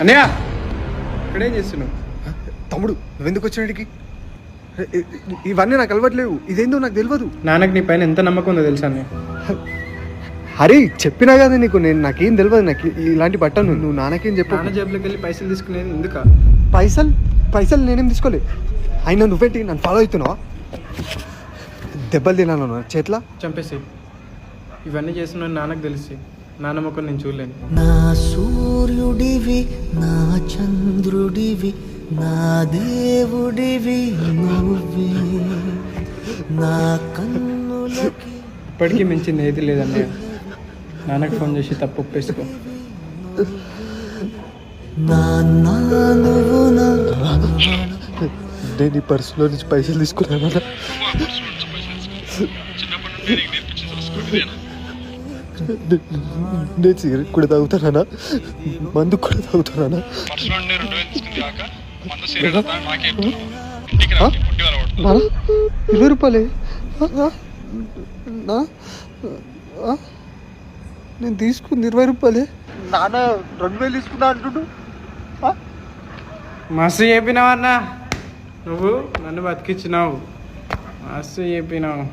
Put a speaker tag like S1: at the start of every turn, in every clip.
S1: అన్నయ్య ఇక్కడేం చేస్తున్నావు?
S2: తమ్ముడు నువ్వెందుకు వచ్చినడికి? ఇవన్నీ నాకు అలవాట్లేవు, ఇదేందో నాకు తెలియదు.
S1: నాన్నకి నీ పైన ఎంత నమ్మకం ఉందో తెలుసా అన్నయ్య?
S2: హరి చెప్పినా కదా నీకు, నాకేం తెలియదు. నాకు ఇలాంటి బట్టను నువ్వు నాన్నకేం చెప్పు.
S1: నాన్న జేబులోకి వెళ్ళి పైసలు తీసుకునేది ఎందుక?
S2: పైసలు నేనేం తీసుకోలే. అయినా నువ్వేంటి నన్ను ఫాలో అవుతున్నావా? దెబ్బలు తినాను నా చేతిలో.
S1: చంపేసి ఇవన్నీ చేస్తున్నాను నాన్నకు తెలిసి నాన్న ముఖం నేను చూడలేను.
S3: నా సూర్యుడివి, నా చంద్రుడివి, నా దేవుడివి నువ్వే, నా కన్నులకి.
S1: ఇప్పటికీ మించింది ఏది లేదన్నయ్య. నాన్నకు ఫోన్ చేసి తప్పు ఒప్పేసుకో.
S3: నువ్వు
S2: నేను ఈ పర్సులో నుంచి పైసలు తీసుకున్నాను. నేను సిగరెట్ కూడా తాగుతానా, మందు కూడా తాగుతానా? 20 రూపాయలే నేను తీసుకుంది 20 రూపాయలే. నాన్న 2000 తీసుకున్నా అంటుండు.
S1: మస్తు చెప్పినావు అన్న, నువ్వు నన్ను బతికించినావు. మస్తు చెప్పినావు.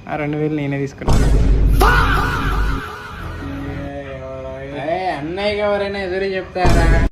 S1: ఆ 2000 నేనే తీసుకున్నాను. అన్నయ్యకి ఎవరైనా ఎదురు చెప్తారా?